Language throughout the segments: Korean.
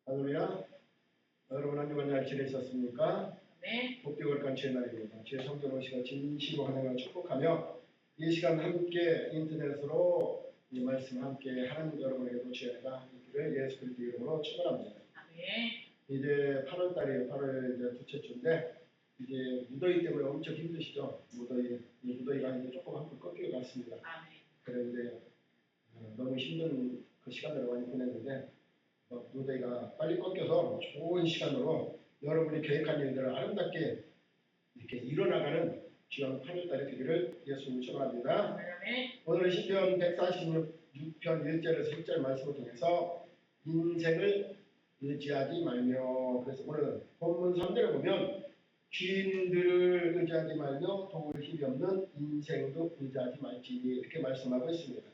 할렐루야. 여러분 한 주간 잘 지내셨습니까? 네. 복되거룩한 주의 날입니다. 주의 성전 오시가 진심으로 환영을 축복하며 이 시간 함께 인터넷으로 이 말씀 함께 하는 여러분에게도 주의가 있기를 예수 그리스도 이름으로 축원합니다. 아멘. 이제 8월 달이에요. 8월 이제 둘째 주인데 이제 무더위 때문에 엄청 힘드시죠? 무더위. 이 무더위가 이제 조금 한풀 꺾여 갔습니다. 아멘. 그런데 너무 힘든 그 시간들을 많이 보냈는데 무더위가 빨리 꺾여서 좋은 시간으로 여러분이 계획한 일들을 아름답게 이렇게 일어나가는 주간 8월달이 되기를 예수님 축원합니다. 아멘. 오늘은 시편 146편 1절에서 6절 말씀을 통해서 인생을 의지하지 말며, 그래서 오늘 본문 3절에 보면 주인들을 의지하지 말며 도울 힘이 없는 인생도 의지하지 말지, 이렇게 말씀하고 있습니다.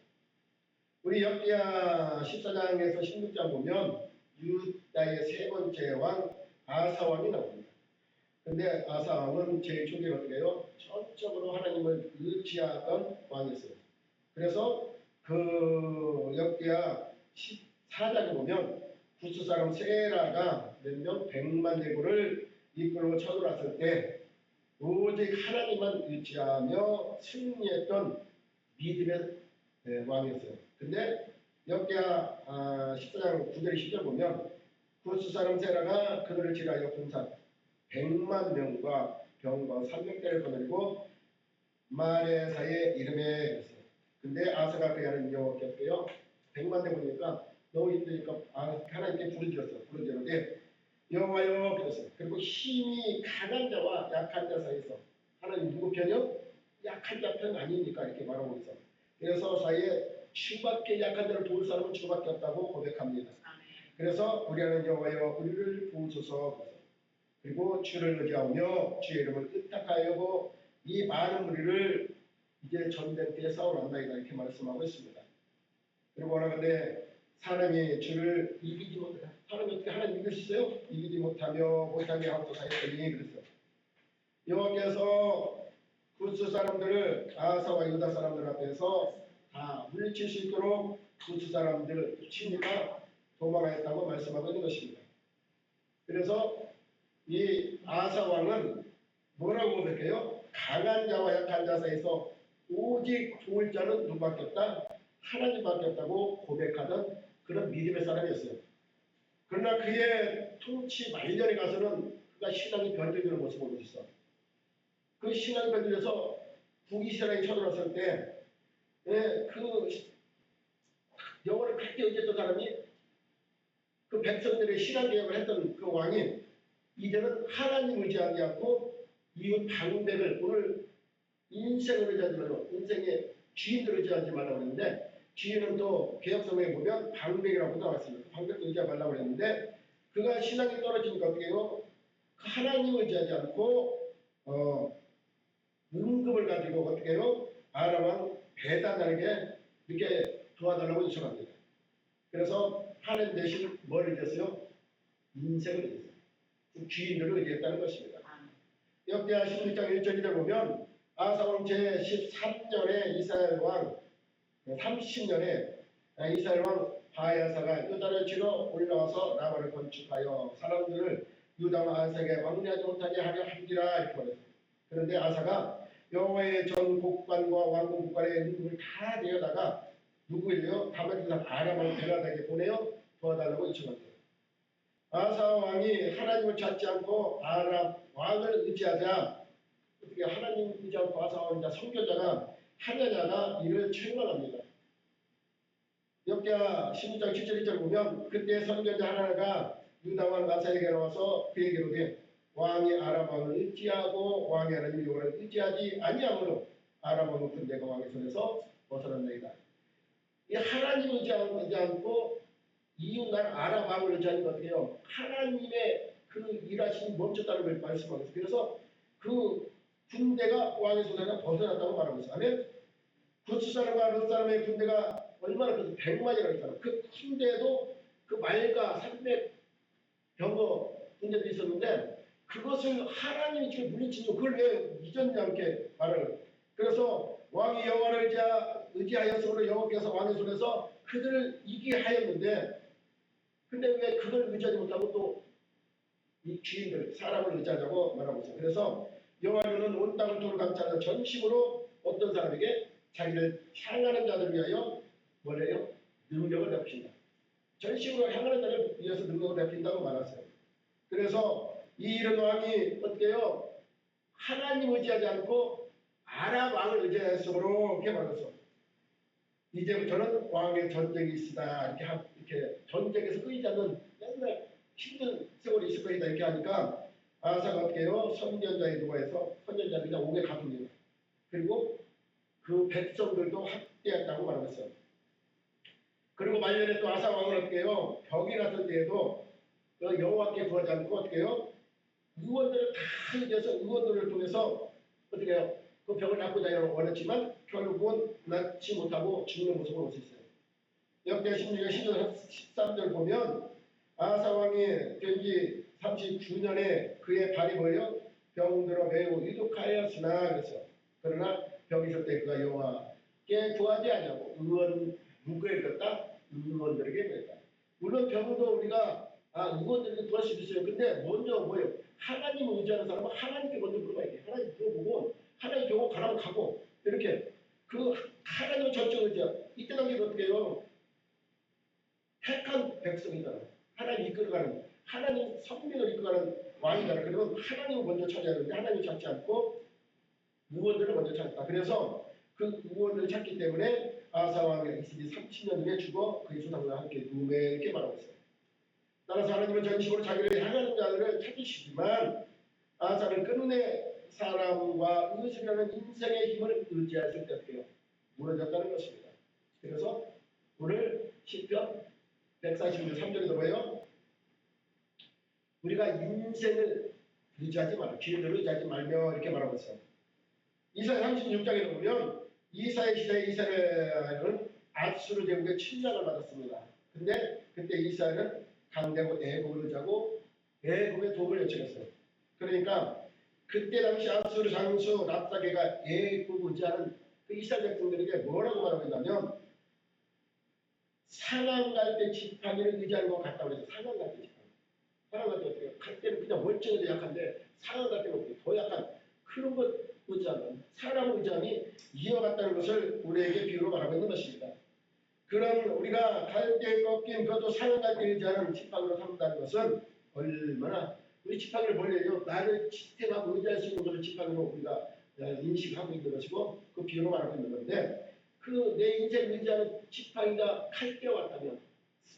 우리 역기야 14장에서 16장 보면 유다의 세 번째 왕 아사왕이 나옵니다. 근데 아사왕은 제일 초기에 어떻게 해요? 전적으로 하나님을 의지하던 왕이었어요. 그래서 그 역기야 14장에 보면 구스 사람 세라가 몇 명 100만 대군을 이끌고 쳐들어왔을 때 오직 하나님만 의지하며 승리했던 믿음의 왕이었어요. 근데 역기야 14장 9절 10절 보면 구스 사람 세라가 그들을 지라하여 군사 100만 명과 병과 300대를 거느리고 마레사의 이름에 있어요. 근데 아사가 그 하는 여호와께 어때요? 100만 대군이니까 너무 힘드니까 하나님께 부르짖었어요. 부르짖었는데 여호와여 그랬어요. 그리고 힘이 강한 자와 약한 자 사이에서 하나님 누구 편이요? 약한 자 편 아닙니까? 이렇게 말하고 있어요. 그래서 사이에 주밖에 약한 자를 도울 사람은 주밖에 없다고 고백합니다. 그래서 우리 하나님 여호와여 우리를 도우소서. 그리고 주를 의지하며 주의 이름을 의탁하여 이 많은 무리를 이제 전쟁 때 싸우란다이다, 이렇게 말씀하고 있습니다. 그리고 원하건대 사람이 주를 이기지 못하다. 사람이 어떻게 하나님 믿을 수 있어요? 이기지 못하며 못하게 하옵소서 하였더니 그랬어요. 여호와께서 구스 사람들을 아사와 유다 사람들 앞에서 다 물리칠 수 있도록 구스 사람들 치니까 도망하였다고 말씀하고 있는 것입니다. 그래서 이 아사 왕은 뭐라고 고백해요? 강한 자와 약한 자 사이에서 오직 도울 자는 누구밖에 없다? 하나님밖에 없다고 고백하던 그런 믿음의 사람이었어요. 그러나 그의 통치 말년에 가서는 그가 신앙이 변질되는 모습을 보셨어. 그 신앙이 변질돼서 북이스라엘이 쳐들어왔을 때 그 영어를 크게 의지했던 사람이 그 백성들의 신앙개혁을 했던 그 왕이 이제는 하나님 의지하지 않고 이웃 방백을, 오늘 인생을 의지하지 말고 인생의 주인들을 의지하지 말라고 했는데, 주인은 또 개혁성경에 보면 방백이라고 나왔습니다. 방백도 의지하지 말라고 했는데 그가 신앙이 떨어지니까 어떻게 해요? 하나님 의지하지 않고 은금을 가지고 어떻게 해요? 아람왕 베다단에게 이렇게 도와달라고 요청합니다. 그래서 하나님 대신 뭘 의지했어요? 인생을 의지했어요. 주인들을 의지했다는 것입니다. 역대하 16장 1절에 보면 아사왕 제13년에 이스라엘 왕 30년에 이스라엘 왕 바야사가 유다를 치러 올라와서 라마를 건축하여 사람들을 유다와 아사에게 왕래하지 못하게 하려 함이라, 이렇게 말했어요. 그런데 아사가 여호와의 전 곡관과 왕궁 곡관의 은금을 다 내어다가 누구예요? 다메섹 사람 아람 왕 베나다에게 보내어 도와달라고 요청합니다. 아사 왕이 하나님을 찾지 않고 아람 왕을 의지하자, 어떻게 하나님 의지 않고 아사 왕이자 선교자가 하냐냐가 이를 책망합니다. 역대하 16장 7절 1절 보면 그때 선교자 하나가 유다 왕 아사에게 나와서 그에게 이르되 왕이 아람 왕을 의지하고 왕이 하나님 여호와를 의지하지 아니하므로 아람 왕은 군대가 왕의 손에서 벗어났나이다. 이 하나님 의지하지 않고 이웃 나라 아람 왕을 의지하는 것 같아요. 하나님의 그 일하심이 멈췄다는 걸 말씀하고 있어요. 그래서 그 군대가 왕의 손에서 벗어났다고 말하고 있어요. 아멘. 구스 사람과 롯 사람의 군대가 얼마나 큰 100만이라고 했잖아요. 그 군대에도 그 말과 300 병거 군대도 있었는데 그것을 하나님이 지금 물리치죠. 그걸 왜 잊었냐, 이렇게 말을. 그래서 왕이 여호와를 의지하였으므로 여호와께서 왕의 손에서 그들을 이기게 하였는데, 근데 왜 그걸 의지하지 못하고 또 이 주인들, 사람을 의지하자고 말하고 있어요. 그래서 여호와는 온 땅을 돌을 감싸는 전심으로 어떤 사람에게 자기를 향하는 자들을 위하여 뭐래요? 능력을 베푸신다. 전심으로 향하는 자를 위해서 능력을 베푼다고 말했어요. 그래서 이 이런 왕이 어떻게 해요? 하나님 의지하지 않고 아람 왕을 의지했으므로 이렇게 말했어. 이제부터는 왕의 전쟁이 있으다. 이렇게 전쟁에서 끊이지 않는 맨날 힘든 세월이 있을 것이다. 이렇게 하니까 아사가 어떻게 해요? 선전자에 누가해서 선전자를 그냥 옥에 가둡니다. 그리고 그 백성들도 학대했다고 말했어요. 그리고 말년에 또 아사 왕은 어떻게 해요? 벽이 났을 때에도 여호와께 구하지 않고 어떻게 해요? 의원들을 다 의지해서 의원들을 통해서 어떻게 해요? 그 벽을 닦고자 원했지만 결국은 낫지 못하고 죽는 모습을 볼 수 있어요. 역대 16년 13절 보면 아사 왕이 된 지 39년에 그의 발이 뭐예요? 병들어 매우 유독하였으나 그랬어요. 그러나 병이 있을 때 그가 여호와께 구하지 아니하고 의원 누구에게 줬다? 의원들에게 줬다. 물론 병도 우리가 의원들에게 구할 수도 있어요. 근데 먼저 뭐예요? 하나님을 의지하는 사람은 하나님께 먼저 물어봐야 돼요. 하나님 물어보고 하나님 병원 가라면 가고 이렇게 그 하나님을 전적 의지하. 이때 당시에 어떻게 해요? 택한 백성이잖아. 하나님 이끌어가는 하나님 성민을 이끌어가는 왕이잖아. 그러면 하나님을 먼저 찾아야 되는데 하나님 찾지 않고 의원들을 먼저 찾았다. 그래서 그 의원들을 찾기 때문에 아사 왕이 있으니 30년 후에 죽어 그의 수상과 함께 누메 이렇게 말하고 있어요. 따라서 하나님은 전심으로 자기를 향하는 자들을 찾으시지만 아사는 끝내 사람과 의식하는 인생의 힘을 의지했을 때 어떻게 무너졌다는 것입니다. 그래서 오늘 시편 146편 3절에도 뭐예요? 우리가 인생을 의지하지 말고 길들을 의지하지 말며 이렇게 말하고 있어요. 이사야 36장에 보면 이사의 시대에 이스라엘은 아수르 제국의 침략을 받았습니다. 근데 그때 이스라엘은 강대국 애굽을 의지하고 애굽의 도움을 요청했어요. 그러니까 그때 당시 아수르 장수 랍사게가 애굽을 의지하는 그 이스라엘 백성들에게 뭐라고 말하고 있냐면 상한 갈 때 지팡이를 의지하는 것 같다고 그래서 상한 갈 때 지팡이. 상한 갈 때 어떻게 해요? 갈 때는 그냥 멀쩡해도 약한데 상한 갈 때는 어떻게 더 약한 그런 것 의지하는 사람 의지함이 이어갔다는 것을 우리에게 비유로 말하고 있는 것입니다. 그런 우리가 갈 때 꺾인 그것도 상한 갈 때 의지하는 지팡이로 삼는다는 것은 얼마나 우리 지팡이를 벌려요. 나를 지탱하고 의지할 수 있는 것을 지팡이로 우리가 인식하고 있는 것이고 그 비유로 말하고 있는 건데 그 내 인생 의지하는 지팡이가 칼때가 왔다면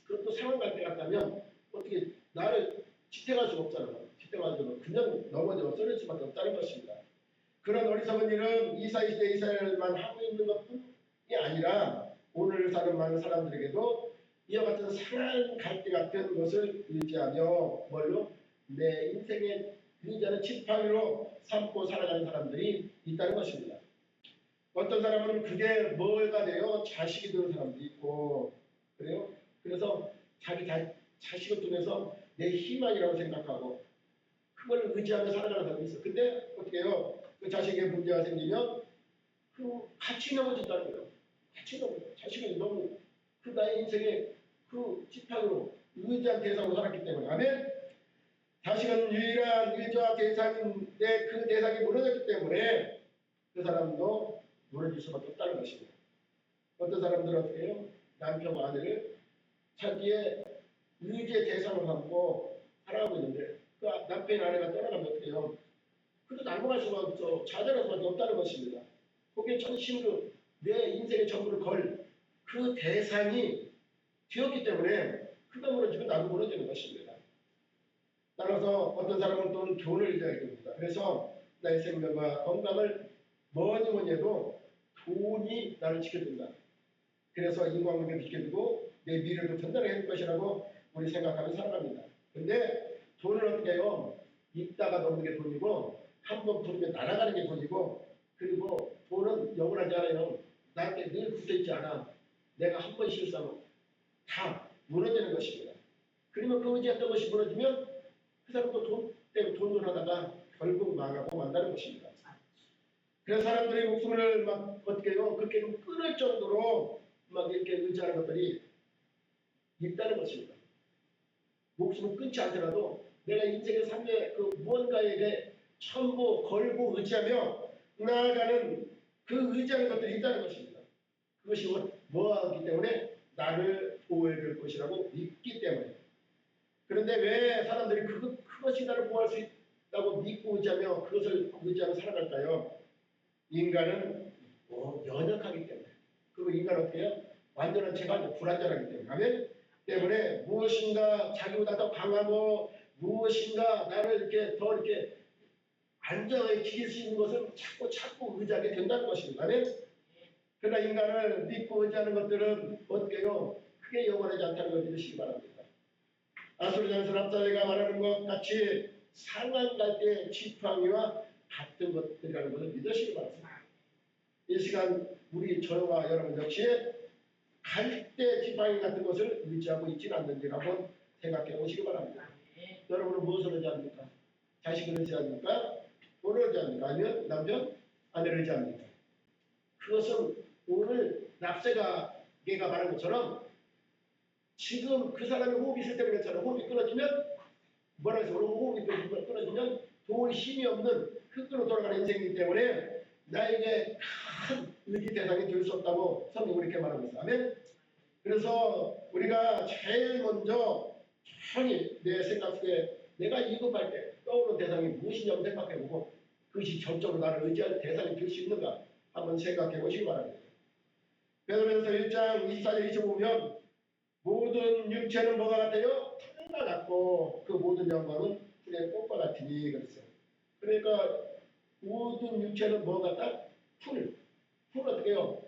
그것도 상한 갈때 같다면 어떻게 나를 지탱할 수가 없잖아요. 지탱하지만 그냥 넘어져 쓰러질 수밖에 없다는 것입니다. 그런 어리석은 일은 이사야 시대 이스라엘만 하고 있는 것뿐이 아니라 오늘 사는 많은 사람들에게도 이와 같은 상한 갈대 같은 것을 의지하며 뭘로 내 인생의 의지하는 지팡이로 삼고 살아가는 사람들이 있다는 것입니다. 어떤 사람은 그게 뭐가 돼요? 자식이 되는 사람도 있고 그래요. 그래서 자기 자식을 통해서 내 희망이라고 생각하고 그걸 의지하며 살아가는 사람이 있어. 근데 어떻게 해요? 그 자식에게 문제가 생기면 그 같이 넘어진다는 거예요. 같이 넘어. 자식이 너무 그 나의 인생의 그 지팡이로 의지한 대상으로 살았기 때문에 아멘. 자식은 유일한 의지와 대상인데 그 대상이 무너졌기 때문에 그 사람도 무너질 수밖에 없다는 것입니다. 어떤 사람들은 어떻게 해요? 남편과 아내를 자기의 의지의 대상으로 삼고 살아가고 있는데 그 남편 아내가 떠나가면 어떻게 해요? 그래도 날아갈 수가 없죠. 좌절할 수밖에 없다는 것입니다. 거기에 전심으로 내 인생의 전부를 걸 그 대상이 되었기 때문에 그가 무너지면 나도 무너지는 것입니다. 따라서 어떤 사람은 또 돈을 의지하게 됩니다. 그래서 나의 생명과 건강을 뭐니 해도 돈이 나를 지켜준다. 그래서 인간관계를 지켜주고 내 미래도 든든하게 해줄 것이라고 우리 생각하며 살아갑니다. 근데 돈을 어떻게 해요? 있다가 넘는 게 돈이고 한번 부르면 날아가는 게 돈이고 그리고 돈은 영원하지 않아요. 나한테 늘 붙어있지 않아. 내가 한 번 실수하면 다 무너지는 것입니다. 그러면 그 의지했던 것이 무너지면 그 사람도 돈 때문에 돈을 하다가 결국 망하고 만다는 것입니다. 그래서 사람들이 목숨을 막 어떻게 해요? 그렇게 끊을 정도로 막 이렇게 의지하는 것들이 있다는 것입니다. 목숨을 끊지 않더라도 내가 인생의 삶의 그 무언가에게 전부 걸고 의지하며 나아가는 그 의지하는 것들이 있다는 것입니다. 그것이 뭐하기 때문에 나를 보호해 줄 것이라고 믿기 때문에. 그런데 왜 사람들이 그것이 나를 보호할 수 있다고 믿고 의지하며 그것을 의지하며 살아갈까요? 인간은 연약하기 때문에. 그리고 인간은 어떻게 해요? 완전한 체가 아니고 불완전하기 때문에. 아멘? 때문에 무엇인가 자기보다 더 강하고 무엇인가 나를 이렇게 더 이렇게 안정하게 지킬 수 있는 것을 자꾸 의지하게 된다는 것입니다. 아멘? 그러나 인간을 믿고 의지하는 것들은 어떻게 해요? 크게 영원하지 않다는 걸 믿으시기 바랍니다. 아수르 장수 랍사리가 말하는 것 같이 상한 갈 때 지팡이와 같은 것들이라는 것을 믿으시기 바랍니다. 이 시간 우리 저와 여러분 역시 갈 때 지팡이 같은 것을 의지하고 있지는 않는지 한번 생각해 보시기 바랍니다. 여러분은 무엇을 의지합니까? 자식을 의지합니까? 돈을 의지합니까? 아니면 남편, 아내를 의지합니까? 그것은 오늘 납세가가 말한 것처럼 지금 그 사람이 호흡이 있을 때는 괜찮아. 호흡이 끊어지면 뭐라 해서 호흡이 끊어지면 도울 힘이 없는 흙으로 돌아가는 인생이기 때문에 나에게 큰 의지 대상이 될 수 없다고 성경은 이렇게 말하고 있어요. 아멘? 그래서 우리가 제일 먼저 조용히 내 생각 속에 내가 이급할 때 떠오르는 대상이 무엇이냐고 생각해보고 그것이 전적으로 나를 의지할 대상이 될 수 있는가 한번 생각해 보시기 바랍니다. 베드로전서 1장 24절 25면 모든 육체는 뭐가 같아요? 풀과 같고 그 모든 영광은 풀의 꽃과 같으니 그랬어요. 그러니까 모든 육체는 뭐 같다? 풀. 풀은 어떻게 해요?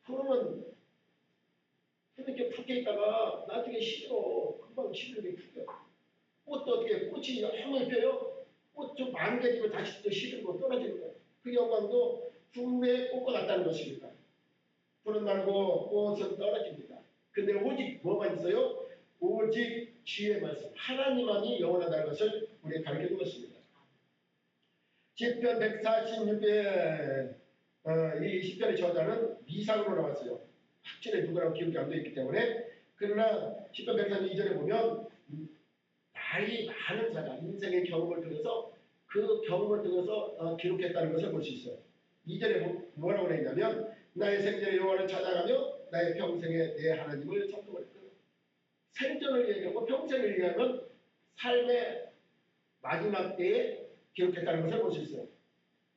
풀은 이렇게 푸게 있다가 나중에 시들어. 금방 시들게 풀려. 꽃도 어떻게 꽃이 영을 펴요? 꽃 좀 많은 게 지고 다시 또 시들고 떨어지는 거예요. 그 영광도 풀의 꽃과 같다는 것입니다. 풀은 말고 꽃은 떨어집니다. 근데 오직 뭐만 있어요? 오직 주의 말씀 하나님만이 영원하다는 것을 우리에게 가르쳐 주었습니다. 시편 146에 이 시편의 저자는 미상으로 나왔어요. 확실히 누구라고 기억이 안 되어 있기 때문에. 그러나 시편 142절에 보면 나이 많은 자가 인생의 경험을 통해서 그 경험을 통해서 기록했다는 것을 볼 수 있어요. 2절에 뭐라고 그랬냐면 나의 생전의 여호와를 찾아가며 나의 평생에 내 하나님을 찬송했거든. 생전을 얘기하고 평생을 얘기하면 삶의 마지막 때에 기록했다는 것을 볼 수 있어요.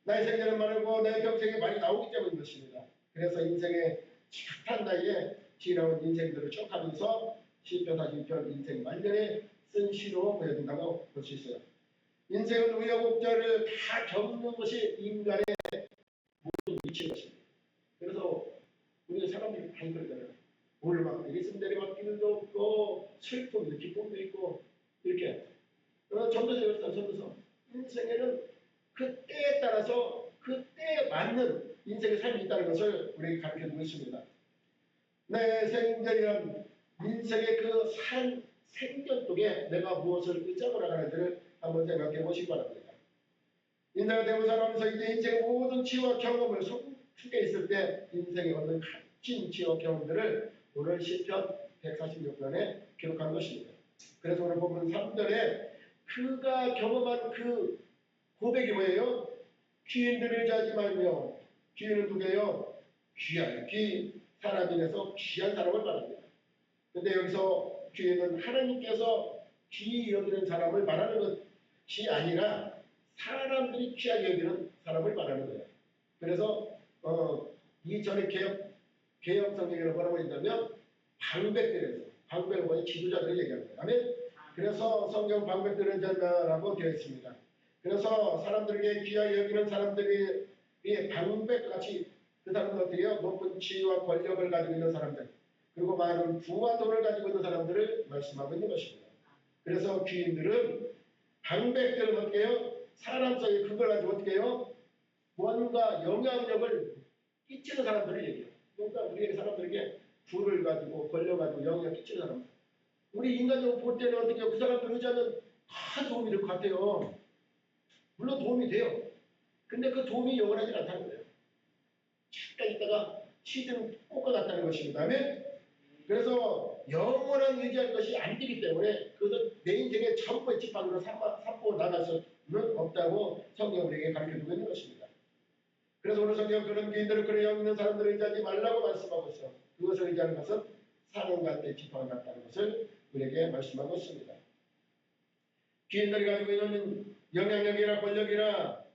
나의 생전은 말하고 나의 평생에 많이 나오기 때문인 것입니다. 그래서 인생의 착한 나이에 지나온 인생들을 쭉 하면서 시편 42편 인생 말년에 쓴 시로 보여준다고 볼 수 있어요. 인생은 우여곡절을 다 겪는 것이 인간의 모든 위치인 것입니다. 그래서 우리 사람들이 많이 그러잖아요. 오늘 막 내리슴 내리막길도 없고 슬픔도 기쁨도 있고 이렇게 전도서 역사 전도서 인생에는 그 때에 따라서 그 때에 맞는 인생의 삶이 있다는 것을 우리에게 가르쳐주고 있습니다. 내 생전이란 인생의 그 생전 속에 내가 무엇을 의지하고 나가는지를 한번 생각해 보시기 바랍니다. 인자가 되고 살아가면서 이제 인생의 모든 지혜와 경험을 속에 있을 때 인생에 얻는 값진 지혜와 경험들을 오늘 시편 146편에 기록한 것입니다. 그래서 오늘 보면 3절에 그가 경험한 그 고백이 뭐예요? 귀인들을 의지하지 말며 귀인은 누구예요? 귀한 귀 사람인에서 귀한 사람을 말합니다. 근데 여기서 귀인은 하나님께서 귀히 여기는 사람을 말하는 것이 아니라 사람들이 귀하게 여기는 사람을 말하는 거예요. 그래서 이전에 개혁 성경에는 뭐라고 했냐면 방백들에서 방백은 뭐냐 지도자들을 얘기하는 거예요. 아멘. 그래서 성경 방백들은 전라라고 되어 있습니다. 그래서 사람들에게 귀하게 여기는 사람들이 방백같이 그 사람들 어떻게 해요? 높은 지위와 권력을 가지고 있는 사람들 그리고 많은 부와 돈을 가지고 있는 사람들을 말씀하고 있는 것입니다. 그래서 귀인들은 방백들은 어떻게 해요? 사람 속에 그걸 가지고 어떻게 해요? 뭔가 영향력을 끼치는 사람들을 얘기해요. 그러니까 우리의 사람들에게 부를 가지고 권력 가지고 영향을 끼치는 사람들. 우리 인간적으로 볼 때는 어떻게 해요? 그 사람들 의지하면 다 도움이 될 것 같아요. 물론 도움이 돼요. 근데 그 도움이 영원하지 않다는 거예요. 잠깐 있다가 시든 꽃과 같다는 것입니다. 그래서 영원한 의지할 것이 안 되기 때문에 때문에 그것을 내 인생의 전부의 지팡이로 삼고 나갈 수는 없다고 성경 우리에게 가르쳐주고 있는 것입니다. 그래서 오늘 성경 그런 개인들을 그런 영 있는 사람들을 의지하지 말라고 말씀하고 있어. 그것을 의지하는 것은 사는 갈대 지팡이 같다는 것을 우리에게 말씀하고 있습니다. 개인들이 가지고 있는 영향력이나 권력이나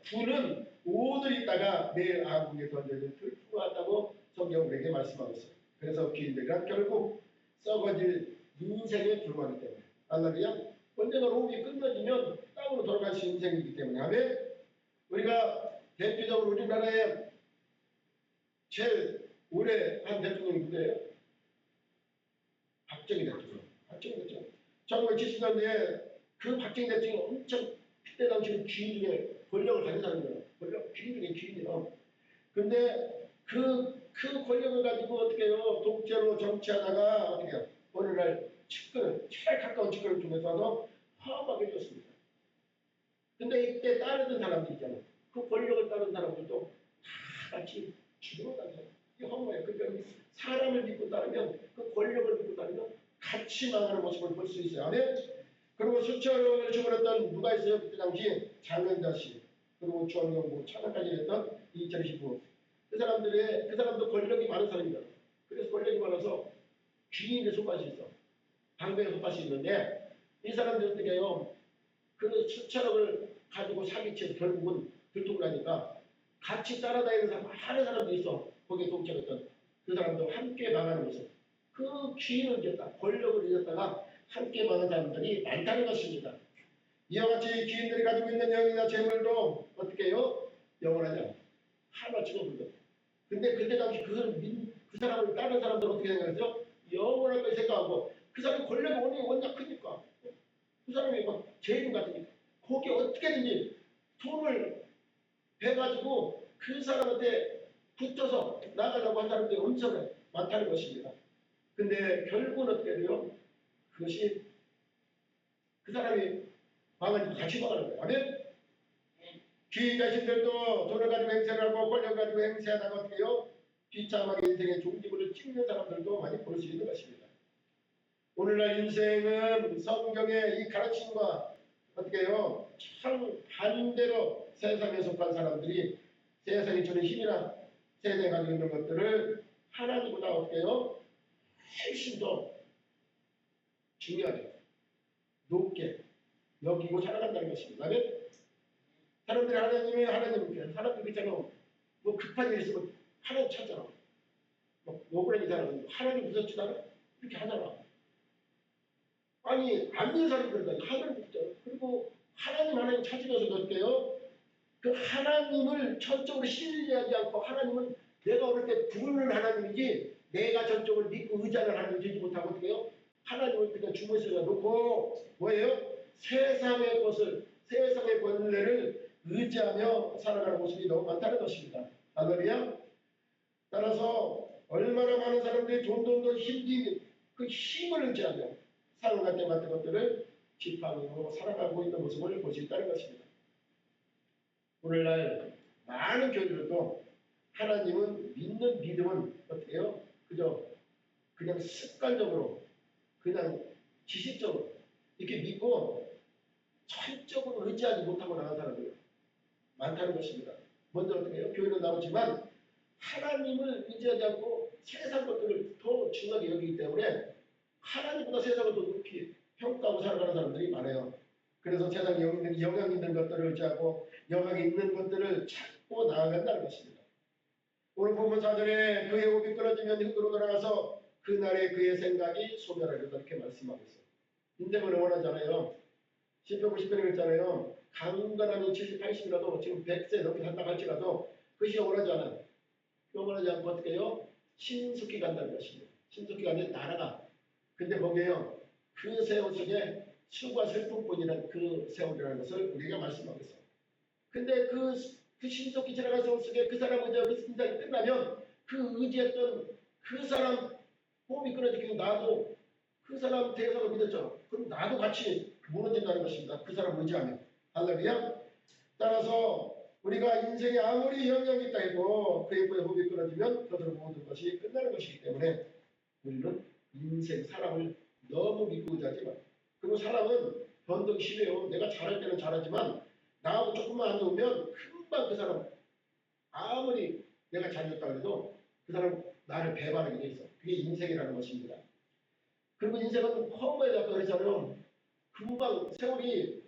부는 모두 있다가 내일 아궁에 던져질 들과 같다고 성경 우리에게 말씀하고 있어요. 그래서 개인들이란 결국 썩어질 인생의 불만이기 때문에 할렐루야. 언젠가 로움이 끝나지면 땅으로 돌아갈 수 있는 인생이기 때문에 아멘. 우리가 대표적으로 우리나라에 제일 오래 한 대통령이 누구예요? 박정희 대통령. 박정희 대통령. 1970년대에 그 박정희 대통령이 엄청 그때 당시 귀인 중에 권력을 가진 사람이에요. 권력 귀인 중에 귀인이요. 근데 그 권력을 가지고 어떻게 해요? 독재로 정치하다가 어떻게 해요? 어느 날 측근을 제일 가까운 측근을 통해서 파업하게 해줬습니다. 근데 이때 따르던 사람들 있잖아요. 그 권력을 따르는 사람들도 다 같이 죽으러 다녀요. 이게 허무해요. 그러니까 사람을 믿고 따르면 그 권력을 믿고 따르면 같이 망하는 모습을 볼 수 있어요. 아멘. 그리고 수천을 죽어냈던 누가 있어요? 그때 당시 장현자 씨 그리고 주한경부 차관까지 했던 이철희 씨 그 사람도 권력이 많은 사람이다. 그래서 권력이 많아서 귀인에 속할 수 있어. 방배에 속할 수 있는데 이 사람들 어떻게 해요? 그 수천억을 가지고 사기치고 결국은 들통나니까 같이 따라다니는 사람 많은 사람들이 있어. 거기에 동참했던 그 사람도 함께 망하는 모습. 그 귀인을 이겼다. 권력을 이겼다가 함께 망한 사람들이 많다는 것입니다. 이와 같이 귀인들이 가지고 있는 영이나 재물도 어떻게 해요? 영원하지 않아. 하나쯤은 불러. 근데 그때 당시 그 사람을 다른 사람들은 어떻게 생각했죠? 영원할 걸 생각하고 그 사람이 권력이 워낙 크니까 그 사람이 막 죄인 같으니까 거기에 어떻게든지 돈을 해가지고 그 사람한테 붙어서 나가려고 한 사람들이 엄청 많다는 것입니다. 근데 결국은 어떻게 돼요? 그것이 그 사람이 망하니까 같이 망하는 거예요. 아멘? 귀인 자신들도 돈을 가지고 행세를 하고 권력 가지고 행세하다가 어떻게 해요? 비참하게 인생의 종지부를 찍는 사람들도 많이 볼 수 있는 것입니다. 오늘날 인생은 성경의 이 가르침과 어떻게 해요? 참 반대로 세상에 속한 사람들이 세상이 주는 힘이나 세상에 가지고 있는 것들을 하나님보다 어떻게 해요? 훨씬 더 중요하게 높게 여기고 살아간다는 것입니다. 사람들이 사람들이 있잖아. 뭐 급한 일 있으면 하나님 찾잖아. 뭐 억울한 이 사람은 하나님 무섭지도 않아? 이렇게 하잖아. 아니 안 믿는 사람들은 하나님 믿잖아. 그리고 하나님 찾으면서 어때요? 그 하나님을 전적으로 신뢰하지 않고 하나님은 내가 어릴 때 부르는 하나님이지 내가 전적으로 믿고 의지하는 하나님을 되지 못하고 어떻게 해요? 하나님을 그냥 주머니에 놓고 뭐예요? 세상의 것을 세상의 권례를 의지하며 살아가는 모습이 너무 많다는 것입니다. 할렐루야. 따라서 얼마나 많은 사람들이 돈도 힘긴 그 힘을 의지하며 살아갈 때 같은 것들을 지팡이로 살아가고 있는 모습을 볼 수 있다는 것입니다. 오늘날 많은 교회들도 하나님은 믿는 믿음은 어떻게 해요? 그냥 습관적으로 그냥 지식적으로 이렇게 믿고 전적으로 의지하지 못하고 나간 사람들 많다는 것입니다. 먼저 어떻게 해요? 교회는 나오지만 하나님을 의지하지 않고 세상 것들을 더 중요하게 여기기 때문에 하나님보다 세상을 더 높이 평가하고 살아가는 사람들이 많아요. 그래서 세상에 영향 있는 것들을 의지하고 영향 있는 것들을 찾고 나아간다는 것입니다. 오늘 본문 4절에 그의 호흡이 끊어지면 흙으로 돌아가서 그날에 그의 생각이 소멸하리라 이렇게 말씀하고 있어요. 인생을 원하잖아요. 10편 90편에 그랬잖아요. 강건함이 70, 80이라도 지금 100세 넘게 산다고 할지라도 그것이 원하지 않아요. 원하지 않고 어떻게 해요? 신속히 간다는 것입니다. 신속히 가면 날아가. 근데 뭐게요? 그 세월 속에 수고와 슬픔뿐이란 그 세월이라는 것을 우리가 말씀하고 있어요. 근데 그 신속히 지나간 세월 속에 그 사람 의지와 그 심장이 끝나면 그 의지했던 그 사람 호흡이 끊어지고 나도 그 사람 대상을 믿었죠. 그럼 나도 같이 무너진다는 것입니다. 그 사람 의지하면. 할렐루야. 따라서 우리가 인생에 아무리 영향이 있다 해도 그의 호흡이 끊어지면 그들의 모든 것이 끝나는 것이기 때문에 우리는 인생 사람을 너무 믿고 의지하지 마. 그리고 사람은 변덕이 심해요. 내가 잘할 때는 잘하지만 나하고 조금만 안 놓으면 금방 그 사람 아무리 내가 잘했다 해도 그 사람 나를 배반하게 돼 있어. 그게 인생이라는 것입니다. 그리고 인생은 허무에 아까 그랬잖아요. 금방 세월이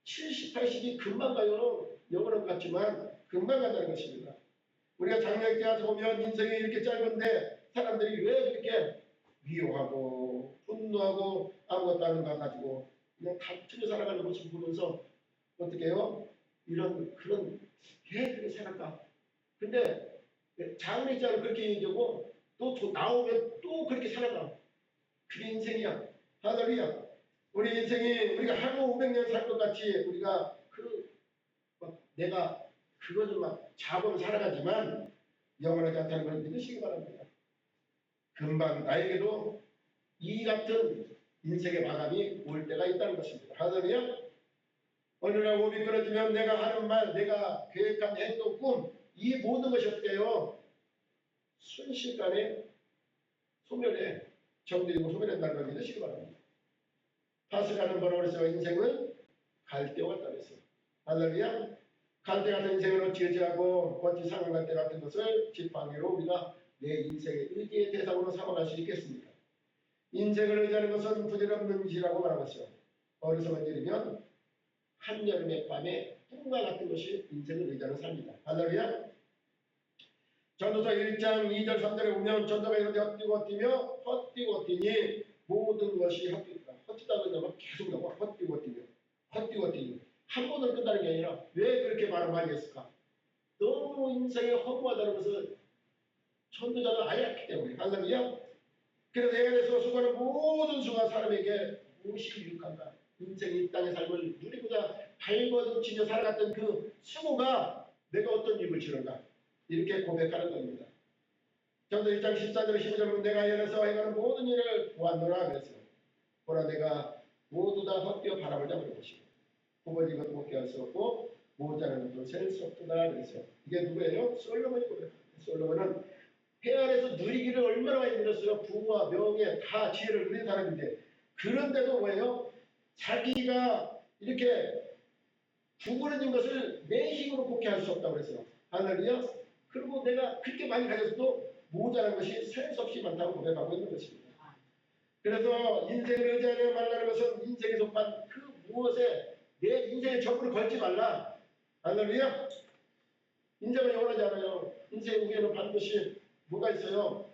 70, 80이 금방 가요. 영원한 것 같지만 금방 간다는 것입니다. 우리가 장래에 보면 인생이 이렇게 짧은데 사람들이 왜 그렇게 미워하고 분노하고 아무것도 아닌 것 가지고 그냥 다투며 살아가는 모습을 보면서 어떻게 해요? 이런 그런 왜 그렇게 살았까? 근데 장래 입장은 그렇게 얘기하고 또 나오면 또 그렇게 살아가. 그게 인생이야. 할렐루야. 우리 인생이 우리가 하루 500년 살 것 같이 우리가 내가 그것을 막 잡으면 살아가지만 영원하지 않다는 걸 믿으시기 바랍니다. 금방 나에게도 이 같은 인생의 마감이 올 때가 있다는 것입니다. 할렐루야. 어느 날 몸이 끊어지면 내가 하는 말, 내가 계획한 행동, 꿈, 이 모든 것이 어때요? 순식간에 소멸해 정리되고 소멸한다는 걸 믿으시기 바랍니다. 파스가는 뭐라고 그랬어요? 인생은 갈대와 같다 그랬어요. 할렐루야. 갈대 같은 인생을 어찌하고 어찌 상한 갈대 같은 것을 지팡이로 우리가 내 인생의 의지의 대상으로 삼아갈 수 있겠습니까? 인생을 의지하는 것은 부질없는 일이라고 말하고 있어요. 어리석은 일이면 한여름의 밤에 꿈과 같은 것이 인생을 의지하는 삶이다. 할렐루야. 전도서 1장 2절 3절에 보면 전도가 이렇게 헛뛰고 뛰며 헛뛰고 뛰니 모든 것이 헛뛰다. 헛뛰다 그러면 계속 나와. 헛뛰고 뛰며 헛뛰고 뛰니 한 번으로 끝나는 게 아니라 왜 그렇게 말을 많이 했을까? 너무 인생이 허무하다는 것을 전도자는 알았기 때문에. 할렐루야. 그래서 해안에서 수고하는 모든 수가 사람에게 무엇이 유익한가? 인생이 이 땅의 삶을 누리고자 발버둥치며 살아갔던 그 수고가 내가 어떤 유익을 주는가? 이렇게 고백하는 겁니다. 전도 1장 14절 15절은 내가 해안에서 행하는 모든 일을 보았노라 그랬어요. 보라 내가 모두 다 헛되어 바람을 잡는 것이고 구버진 것도 못 깨할 수 없고 모자라는 것도 셀 수 없구나 그랬어요. 이게 누구예요? 솔로몬이 고백합니다. 솔로몬은 해안에서 누리기를 얼마나 많이 누렸어요. 부와 명예 다 지혜를 누린 사람인데 그런데도 뭐예요? 자기가 이렇게 구부러진 것을 내 힘으로 복귀할 수 없다고 그랬어요. 할렐루야. 그리고 내가 그렇게 많이 가졌어도 모자란 것이 셀 수 없이 많다고 고백하고 있는 것입니다. 그래서 인생을 의지하며 말하는 것은 인생에 속한 그 무엇에 내 인생의 전부를 걸지 말라. 할렐루야. 인생은 영원하지 않아요. 인생 후에는 반드시 뭐가 있어요?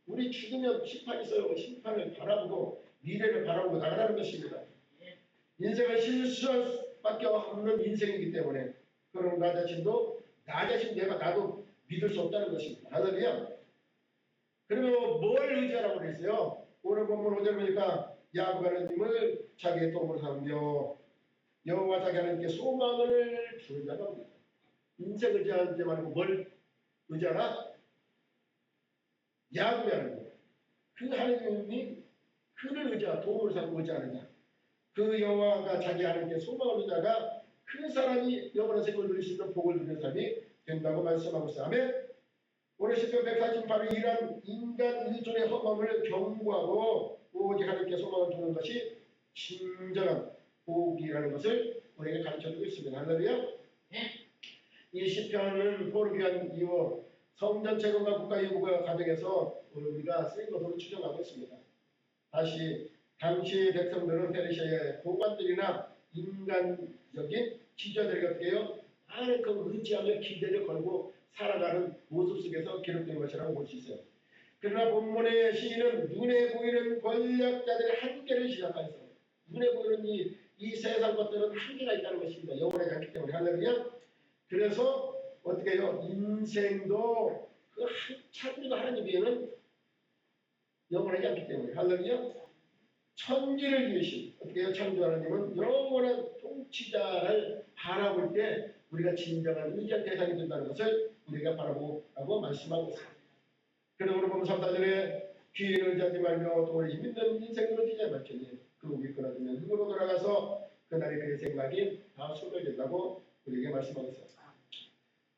우리 죽으면 심판이 있어요. 심판을 바라보고 미래를 바라보고 나가라는 것입니다. 인생은 실수할 수밖에 없는 인생이기 때문에 그럼 나 자신도 나 자신 내가 나도 믿을 수 없다는 것입니다. 할렐루야. 그러면 뭘 의지하라고 그랬어요? 오늘 본문 5절 보니까 야곱 하나님을 자기의 도움으로 삼며 여호와 자기 하나님께 소망을 주는 자가 없다. 인생 의지하지 말고 뭘 의지하라? 야곱이 하나님. 그 하나님이 그를 의지하 도움을 삼고 의지하는 자. 그 여호와가 자기 하나님께 소망을 두는 자가 그 사람이 영원한 생을 누릴 수 있는 복을 누리는 사람이 된다고 말씀하고 있어요. 아멘. 오늘 시편 148은 이러한 인간 의존의 허망을 경고하고 오직 하나님께 소망을 두는 것이 진정한 복이라는 것을 우리에게 가르쳐주고 있습니다. 할렐루야. 이 시편은 포르기한 이후 성전 재건과 국가 유구가 과정에서 우리가 쓰인 것으로 추정하고 있습니다. 다시 당시 백성들은 페르시아의 고관들이나 인간적인 지도자들이 어떻게 해요? 많은 그 의지하며 기대를 걸고 살아가는 모습 속에서 기록된 것이라고 볼 수 있어요. 그러나 본문의 시인은 눈에 보이는 권력자들의 한계를 시작하였어요. 눈에 보이는 이 세상 것들은 한계가 있다는 것입니다. 영원하지 않기 때문에. 할렐루야. 그래서 어떻게 해요? 인생도 그 찬미도 하나님 외에는 영원하지 않기 때문에. 할렐루야. 천지를 위하신 어떻게 해요? 창조 하나님은 영원한 통치자를 바라볼 때 우리가 진정한 의지할 대상이 된다는 것을 우리가 바라보고 말씀하고 있습니다. 그래서 오늘 보면 3, 4절에 귀인을 의지하지 말며 돈을 힘있는 인생으로 의지하지 말지니 그 목이 끊어지면 흙으로 돌아가서 그날의 그의 생각이 다 소멸된다고 우리에게 말씀하고 있습니다.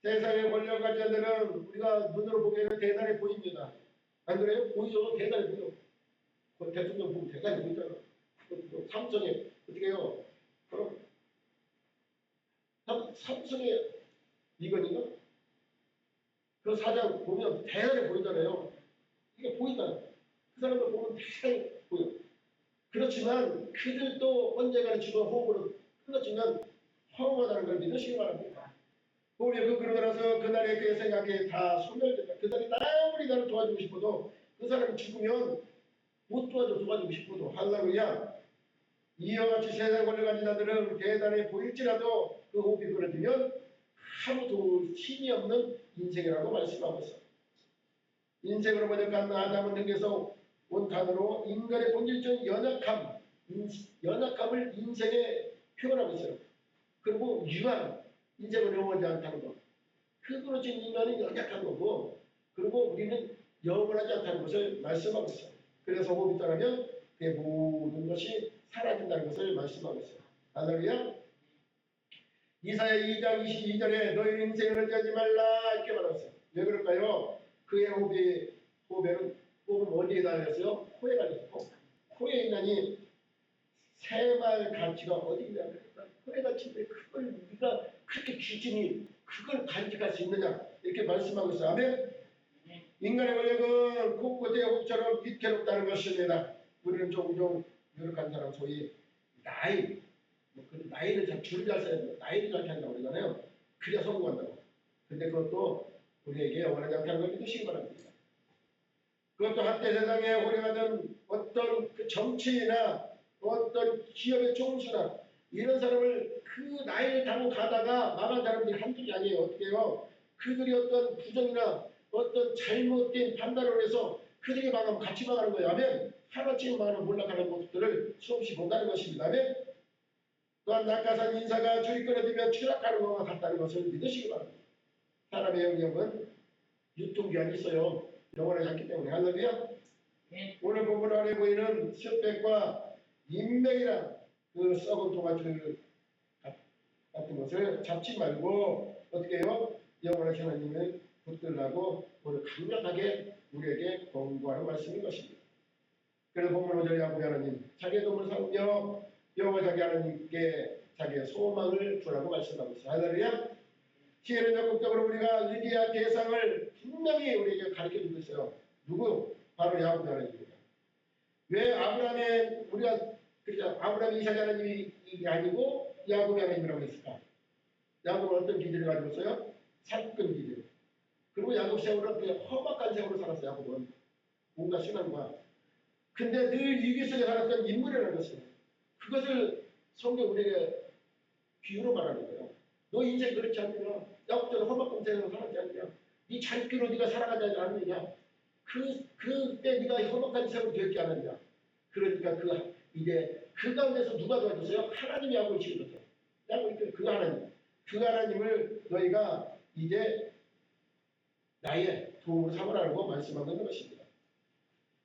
세상의 권력 가진 자들은 우리가 눈으로 보기에는 대단해 보입니다. 안 그래요? 보이죠? 대단해 보여. 그 대통령 보면 대단히 보고 있잖아. 삼성에 어떻게 해요? 그럼 삼성의 이건인가? 그 사장 보면 대단히 보이잖아요. 이게 보인다. 그 사람들 보면 대단히 보여. 그렇지만 그들도 언젠가는 주도 호흡으로 끊어지면 허무하다는 걸 믿으시기 바랍니다. 우리 그러고 나서 그날의 그 생각이 다 소멸된다. 그 사람이 아무리 나를 도와주고 싶어도 그 사람이 죽으면 못 도와주고 싶어도 할렐루야. 이와 같이 세상 걸려간 자들은 대단해 보일지라도 그 호흡이 끊어지면 아무도 힘이 없는 인생이라고 말씀하고 있어요. 인생으로 번역한 아담은 등에서 온 단어로 인간의 본질적인 연약함을 인생에 표현하고 있어요. 그리고 유한, 인생을 영원하지 않다는 것. 흙으로 진 인간은 연약한 거고, 그리고 우리는 영원하지 않다는 것을 말씀하고 있어요. 그래서 호흡이 떠나면 그 모든 것이 사라진다는 것을 말씀하고 있어요. 할렐루야. 이사야 2장 22절에 너희 인생을 의지하지 말라 이렇게 말했어요. 왜 그럴까요? 그의 호흡은 어디에 달렸어요? 코에 달렸어요. 코에 있나니 새말 가치가 어디 있냐? 코에 갇힌데 그걸 우리가 그렇게 귀진이 그걸 간직할 수 있느냐? 이렇게 말씀하고 있어요. 아멘. 인간의 권력은 곳곳의 호흡처럼 위태롭다는 것입니다. 우리는 종종 유력한 사람 소위 나이, 그 나이를 줄을 잘 써야 돼요. 나이를 잘 한다고 그러잖아요. 그래야 성공한다고. 근데 그것도 우리에게 원하지 않다는 걸 믿으시기 바랍니다. 그것도 한때 세상에 호령하던 어떤 그 정치인이나 어떤 기업의 총수나 이런 사람을 그 나이를 타고 가다가 망한 사람들이 한둘이 아니에요. 어떻게 해요? 그들이 어떤 부정이나 어떤 잘못된 판단을 해서 그들이 망하면 같이 망하는 거예요. 아멘. 하나쯤 망하면 몰락하는 모습들을 수없이 본다는 것입니다. 아멘. 또한 낙하산 인사가 줄이 끊어지면 추락하는 것과 같다는 것을 믿으시기 바랍니다. 사람의 영역은 유통기한이 있어요. 영원하지 않기 때문에. 할렐루야. 네. 오늘 본문 안에 보이는 스펙과 인맥이란 그 썩은 토마토 같은 것을 잡지 말고 어떻게 해요? 영원하신 하나님을 붙들라고 오늘 강력하게 우리에게 권고하는 말씀인 것입니다. 그래서 본문 5절에 야곱이 하나님 자기의 도움을 삼으며 여호와 자기 하나님께 자기의 소망을 주라고 말씀하고 있어요. 할렐루야. 시에는 적극적으로 우리가 의지할 대상을 분명히 우리에게 가르쳐주고 있어요. 누구? 바로 야곱이 하나님입니다. 왜 아브라함의 우리가 그렇죠? 아브라함 이삭이 하나님이 아니고 야곱이 하나님이라고 했을까? 야곱은 어떤 기질을 가지고 있어요? 살금 기질. 그리고 야곱 세월은 그냥 험악한 세월을 살았어요. 야곱은 뭔가 순환과. 근데 늘 위기 속에 살았던 인물이라는 것이에요. 그것을 성경 우리에게 비유로 말하는 거예요. 너 인생 그렇지 않느냐? 야곱처럼 험악한 세월을 살았지 않느냐? 네 잔기로 네가 살아가지 않느냐? 그때 네가 험악한 세월을 되었지 않았냐? 그러니까 이제 그 가운데서 누가 도와줬어요? 하나님이 야곱을 지어줬어요. 야곱이 그 하나님. 그 하나님을 너희가 이제 나의 도움으로 삼으라고 말씀하고 있는 것입니다.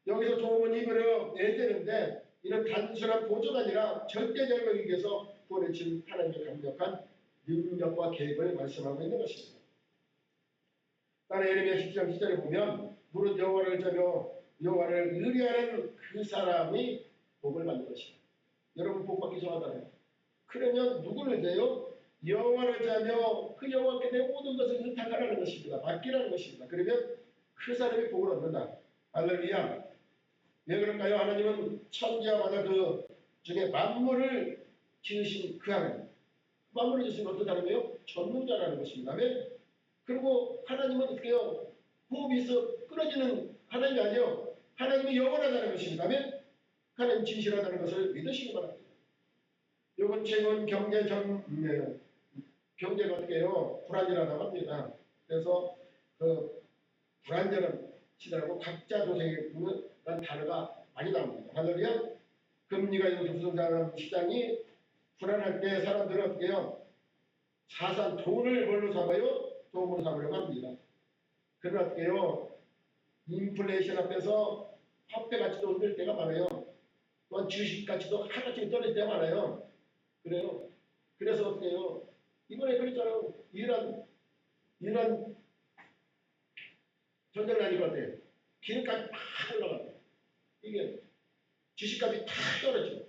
여기서 도움은 이거를 내되는데 이는 단순한 보조가 아니라 절대적인 위기에서 구원해 준 하나님의 강력한 능력과 계획을 말씀하고 있는 것입니다. 다른 예레미야 10장 10절에 보면 무릇 여호와를 자며 여호와를 의뢰하는 그 사람이 복을 받는 것이다. 여러분 복 받기 좋아하잖아요. 그러면 누구를 대요? 여호와를 자며 그 여호와께 내 모든 것을 의탁하라는 것입니다. 맡기라는 것입니다. 그러면 그 사람이 복을 얻는다. 할렐루야. 왜 그럴까요? 하나님은 천지와 바다 그 중에 만물을 지으신 그 하나님. 만물을 지으신 어떤 사람이에요? 전능자라는 것입니다. 왜? 그리고 하나님은 어떻게 해요? 호흡이 있어 끊어지는 하나님이 아니에요. 하나님이 영원하다는 것입니다. 왜? 하나님 진실하다는 것을 믿으시기 바랍니다. 요번 최근 경제가 어떻게 해요? 불안전하다고 합니다. 그래서 그 불안전한 시대라고 각자 조생이라는 단어가 많이 나옵니다. 할렐루야. 금리가 이렇게 부동산 시장이 불안할 때 사람들은 어떻게 해요? 자산, 돈을 뭘로 삼아요? 도움으로 삼으려고 합니다. 그러나 어떻게 해요? 인플레이션 앞에서 화폐 가치도 흔들 때가 많아요. 또한 주식 가치도 하나씩 떨어질 때가 많아요. 그래요. 그래서 어떻게 해요? 이번에 그랬잖아요. 이란 전쟁을 하니까 어때요? 기름값이 막 올라가요. 이게 주식값이 다 떨어지고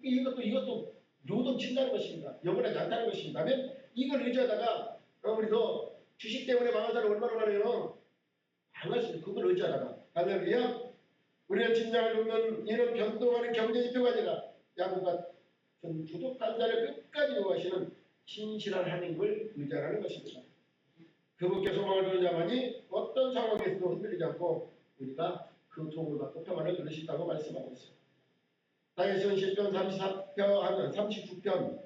이것도 요동친다는 것입니다. 영원하지 않다는 것입니다. 그러면 이걸 의지하다가 우리도 주식 때문에 망한 사람 얼마나 많아요. 망할 수 있어요. 그걸 의지하다가. 할렐루야. 우리는 진장을 돕는 이런 변동하는 경제지표가 아니라 야곱 같은 부족한 자를 끝까지 구하시는 신실한 하나님을 의지하라는 것입니다. 그분께 소망을 두는 자만이 어떤 상황에서도 흔들리지 않고 우리가 그 도움을 받고 평안을 누릴 수 있다고 말씀하고 있습니다. 다윗은 시편 39편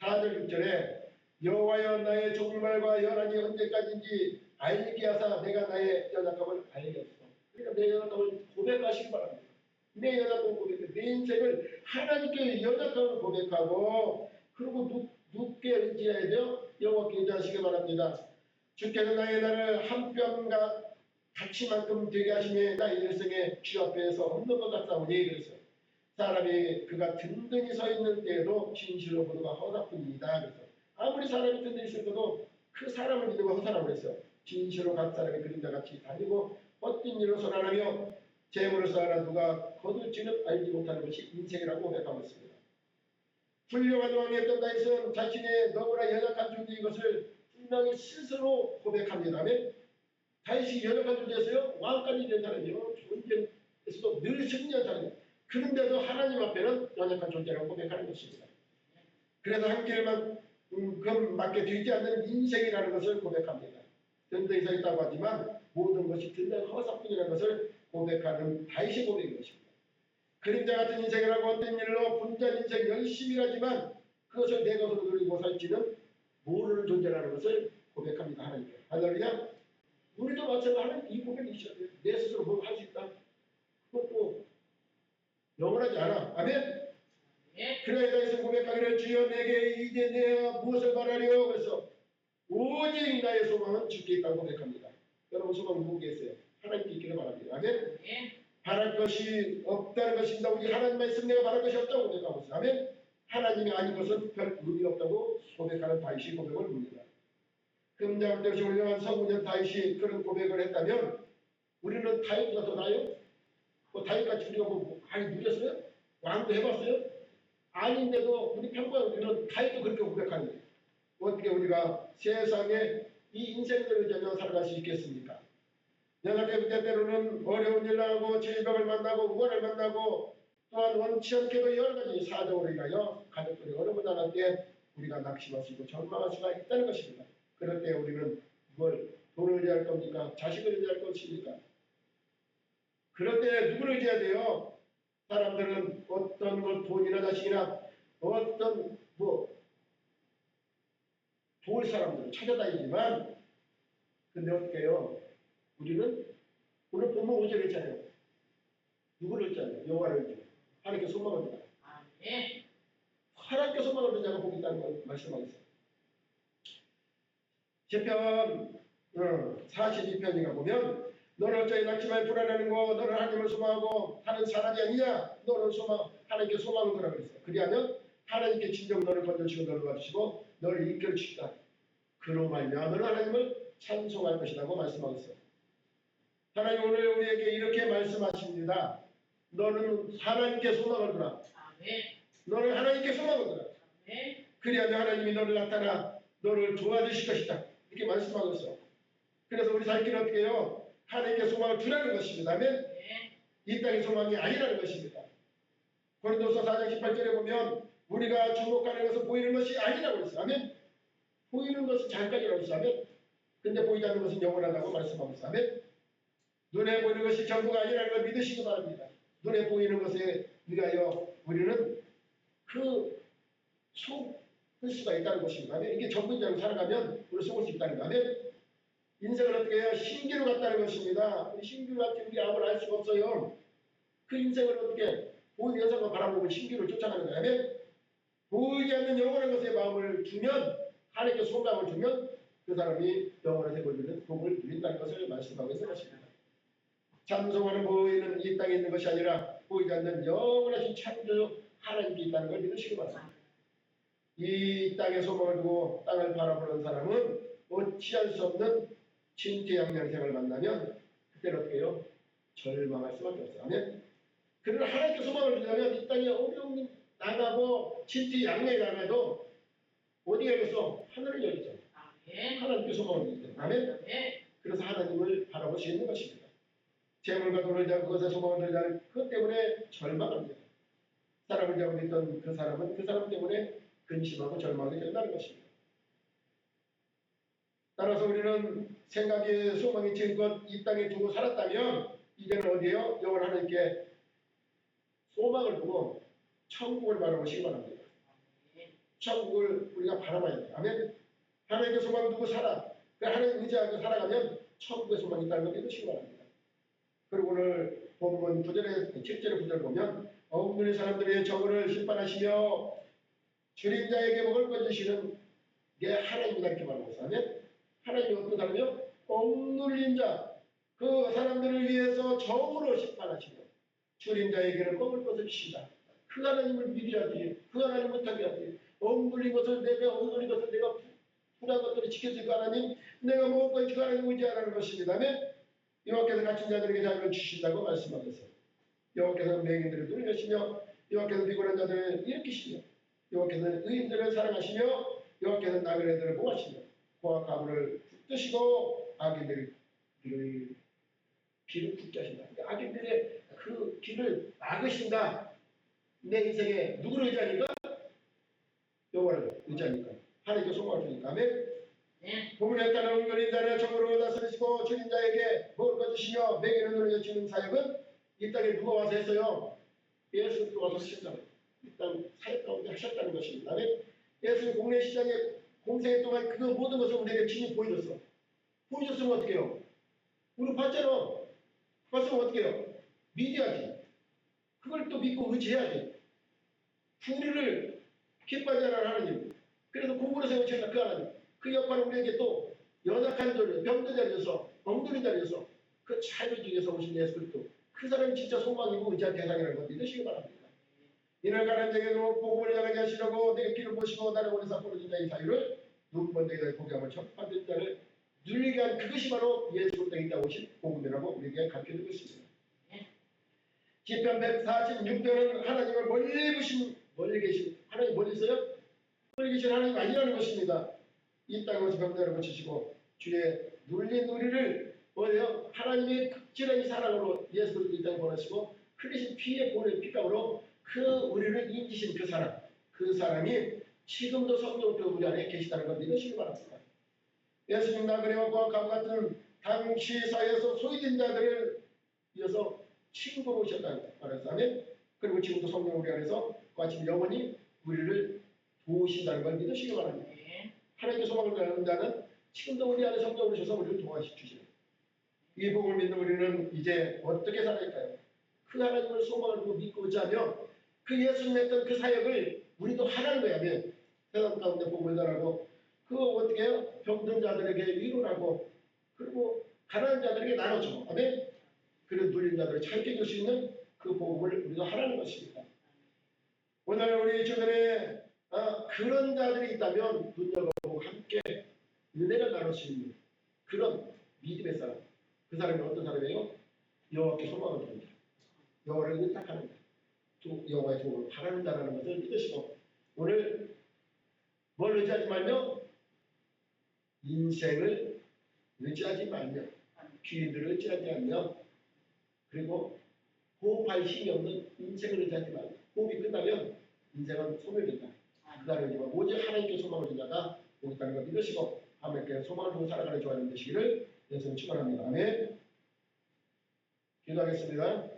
4절 6절에 여호와여 나의 종말과 연한이 언제까지인지 알게 하사 내가 나의 연약함을 알게 하소서. 그러니까 내 연약함을 고백하시기 바랍니다. 내 연약함을 고백해 내 인생을 하나님께 연약함을 고백하고 그리고 눕게 의지해야 돼요. 여호와께 의지하시기 바랍니다. 주께서 나의 나를 한 뼘과 가치만큼 되게 하시며 나의 일생에 주 앞에서 없는 것 같사오니 그랬어요. 사람이 그가 든든히 서 있는 때에도 진실로 보도가 허사뿐이다. 그래서 아무리 사람이 든든히 서 있어도 그 사람을 믿고 허사라고 그랬어요. 진실로 각 사람의 그림자같이 다니고 어떤 일로 선언하며 재물을 쌓아라 누가 거둘지는 알지 못하는 것이 인생이라고 고백하고 있습니다. 훌륭한 왕이었던 다윗은 자신의 너무나 연약한 존재인 것을 분명히 스스로 고백합니다만 다윗이 연약한 존재였어요. 왕까지 된 사람이요. 존재에서도 늘 승리한 사람이에요. 그런데도 하나님 앞에는 연약한 존재라고 고백하는 것입니다. 그래서 한 길만큼 맞게 되지 않는 인생이라는 것을 고백합니다. 든든히 서 있다고 하지만 모든 것이 든든한 허사뿐이라는 것을 고백하는 다윗의 고백인 것입니다. 그림자 같은 인생이라고 어떤 일로 분주한 인생 열심히 하지만 그것을 내 것으로 누리고 살지는 모르는 존재라는 것을 고백합니다. 하나님께. 할렐루야. 우리도 마찬가지로 하나님 이 고백이 있어야 돼요. 내 스스로 뭘 할 수 있다. 그것도 영원하지 않아. 아멘. 그래야 다윗은 고백하기를 주여 내게 이제 내가 무엇을 바라리요. 그래서 오직 나의 소망은 주께 있다고 고백합니다. 여러분 소망 누구께 있어요? 하나님께 있기를 바랍니다. 아멘. 바랄 것이 없다는 것입니다. 우리 하나님만 있으면 내가 바랄 것이 없다고 고백하고 있어요. 아멘. 하나님이 아닌 것은 별 의미 없다고 고백하는 다윗이 고백을 봅니다. 금자올 때 훌륭한 성문전 다윗이 그런 고백을 했다면 우리는 다윗보다 더 나아요? 다윗같이 우리가 많이 누렸어요? 왕도 해봤어요? 아닌데도 우리 평범한 우리는 다윗도 그렇게 고백하는 거예요. 어떻게 우리가 세상에 이 인생을 의지하며 살아갈 수 있겠습니까? 연합회 때때로는 어려운 일 나고 질병을 만나고 우환을 만나고 또한 원치 않게도 여러 가지 사정으로 인하여 가족들이 어려움을 당할 때 우리가 낙심할 수 있고 절망할 수가 있다는 것입니다. 그럴 때 우리는 뭘 돈을 의지할 겁니까? 자식을 의지할 것입니까? 그럴 때 누구를 의지해야 돼요? 사람들은 어떤 것 돈이나 자식이나 어떤 도울 사람들을 찾아다니지만 근데 어떻게 해요? 우리는 오늘 본문 5절에 있잖아요. 누구를 의지하냐? 여호와를 의지해. 하나님께 소망을 두라. 하나님께 소망을 두는 자가 복이 있다는 걸 말씀하겠어요. 시편 42편인가 보면 너는 어찌 낙심하여 불안하는 거 너는 하나님을 소망하고 하는 사람이 아니냐 너는 하나님께 소망을 두라 그랬어요. 그리하면 하나님께 진정 너를 건져주시고 너를 도와주시고 너를 이끌어 주시다. 그로 말미암아 너는 하나님을 찬송할 것이라고 말씀하고 있어요. 하나님 오늘 우리에게 이렇게 말씀하십니다. 너는 하나님께 소망을 두라. 너는 하나님께 소망을 두라. 그리하면 하나님이 너를 나타나 너를 도와주실 것이다. 이렇게 말씀하고 있어요. 그래서 우리 살 길은 어떻게 해요? 하나님께 소망을 두라는 것입니다. 아멘. 이 땅의 소망이 아니라는 것입니다. 고린도서 4장 18절에 보면 우리가 주목하는 것은 보이는 것이 아니라고 했어요. 아멘. 보이는 것은 잠깐이라고 했어요. 아멘. 근데 보이지 않는 것은 영원하다고 말씀하고 있어요. 아멘. 눈에 보이는 것이 전부가 아니라는 걸 믿으시기 바랍니다. 눈에 보이는 것에 위하여 우리는 속을 수가 있다는 것입니다. 아멘. 이게 전부인 줄 살아가면 우리 속을 수 있다는 거. 아멘. 인생을 어떻게 해요? 신기루 같다는 것입니다. 우리 신기루 같은 우리 아무를 알 수가 없어요. 그 인생을 어떻게 보이는 현상과 바라보고 신기루를 쫓아가는 거예요. 아멘. 보이지 않는 영원한 것에 마음을 주면 하나님께 소망을 주면 그 사람이 영원한 세골들은 복을 누린다는 것을 말씀하고 있는 것입니다. 찬송하는 보이는 이 땅에 있는 것이 아니라 보이지 않는 영원하신 창조 하나님께 있다는 걸 믿으시기 바랍니다. 이 땅에 소망을 두고 땅을 바라보는 사람은 어찌할 수 없는 진퇴양양 생을 만나면 그때는 어떻게 해요? 절망할 수밖에 없어요. 아멘. 그러나 하나님께 소망을 두려면 이 땅에 어려움이 나가고 질투 양면이 나가도 어디가 열렸어? 하늘을 열리죠. 하나님께 소망을 두기 때문에. 아멘. 그래서 하나님을 바라볼 수 있는 것입니다. 재물과 돈을 잡고 그것에 소망을 두지 않은 그것 때문에 절망합니다. 사람을 잡고 있던 그 사람은 그 사람 때문에 근심하고 절망하게 된다는 것입니다. 따라서 우리는 생각에 소망이 지은것 이 땅에 두고 살았다면 이제는 어디에요? 영원 하나님께 소망을 두고 천국을 바라보시기 바랍니다. 천국을 우리가 바라봐야 돼요. 아멘. 하나님께 소망을 두고 살아. 그 하나님 의지하고 살아가면 천국의 소망이 있다는 걸 믿으시기 바랍니다. 그리고 오늘 본문 9절에 7절의 구절을 보면 억눌린 사람들의 저거를 심판하시며 줄인 자에게 먹을 것 주시는 게 하나님이다 이렇게 말하고 있어요. 아멘. 하나님이 어떤 사람이요? 억눌린 자, 그 사람들을 위해서 정으로 심판하시며 줄인 자에게는 먹을 것을 주신다. 그 하나님을 믿어야지. 그 하나님 못하게 하지. 억눌린 것을 내가 억눌린 것을 내가 불한 것들을 지켜줄 그 하나님, 내가 먹을 것을 그 하나님 의지하라는 것입니다. 여호와께서 갇힌 자들에게 자유를 주신다고 말씀하셨어요. 여호와께서는 맹인들을 누리시며 여호와께서는 피곤한 자들을 일으키시며 여호와께서는 의인들을 사랑하시며 여호와께서는 나그네들을 보호하시며 고아 가부를 붙드시고 악인들의 길을 붙게 하신다. 그러니까 악인들의 그 길을 막으신다. 내 인생에 누구를 의지하니까? 여호와를 의지하니까. 하나님께 소망을 주니까. 아멘. 본문에 따른 은근히 자를 정으로 다스리시고 줄인 자에게 먹을 것 주시며 맹인을 누려주시는 사역은 이 땅에 누가 와서 했어요? 예수님도 와서 하셨잖아요. 이 땅 사역 가운데 하셨다는 것입니다. 아멘. 예수님 공내 시장에 공생애 동안 그 모든 것을 우리에게 친히 보여줬어. 보여줬으면 어떻게 해요? 우리 봤잖아. 봤으면 어떻게 해요? 믿어야지. 그걸 또 믿고 의지해야지. 우리를 기뻐하지 않는 하나님. 그래서 공부를 세우시는 그 하나님. 그 역할을 우리에게 또 연약한 자리에 병든 자리에서 엉뚱한 자리에서 그 자유 중에서 오신 예수 그리스도 그 사람이 진짜 소망이고 의지할 대상이라는 걸 믿으시기 바랍니다. 이날 가는 자에게도 복음을 전하게 하시려고 내게 길을 보시고 나를 보내사 부르신 자의 자유를 눈먼데에 포기함을 첫받은 자를 눌리게 한 그것이 바로 예수 그리스도에 있다고 오신 복음이라고 우리에게 가르쳐주고 있습니다. 시편 146편은 하나님을 멀리 계신 하나님 멀리 있어요? 멀리 계신 하나님 아니라는 것입니다. 이 땅에서 병자를 고치시고 주의 눌린 우리를 뭐예요? 하나님의 극진한 사랑으로 예수 그리스도 이 땅에 보내시고 흘리신 피의 보낸 피값으로 그 우리를 인지신 그 사람이 지금도 성령으로 우리 안에 계시다는 걸 믿으시기 바랍니다. 예수님 나그네와 가부 같은 당시 사회에서 소외된 자들을 위해서 친구로 오셨다는 말해서 하면 그리고 지금도 성령 우리 안에서 같이 영원히 우리를 도우신다는 걸 믿으시기 바랍니다. 하나님께 소망을 가는 자는 지금도 우리 안에 성령 오셔서 우리를 도와주시는 이 복을 믿는 우리는 이제 어떻게 살아갈까요? 그 하나님을 소망을 두고 믿고 의지하며 그 예수님 했던 그 사역을 우리도 하라는 거야. 세상 가운데 복을 전하고 그 어떻게 해요? 병든 자들에게 위로를 하고 그리고 가난한 자들에게 나눠줘. 아멘. 그리고 눌린 자들을 찾게 해줄 수 있는 그 복음을 우리가 하라는 것입니다. 오늘 우리 주변에 그런 자들이 있다면 눈여겨보고 함께 은혜를 나눌 수 있는 그런 믿음의 사람. 그 사람이 어떤 사람이에요? 여호와께 소망을 두는 자. 여호와를 의탁하는 자. 또 여호와의 도움을 바라는 자라는 것을 믿으시고 오늘 뭘 의지하지 말며 인생을 의지하지 말며 귀인들을 의지하지 않며 그리고 호흡할 힘이 없는 인생을 의지하지 말며 호흡이 끝나면 인생은 소멸된다. 그다음에 오직 하나님께 소망을 둔 자가 오겠다는 걸 믿으시고 하나님께 소망을 두고 살아가는 좋아하는 되시기를 예수님 축원합니다. 아멘. 기도하겠습니다.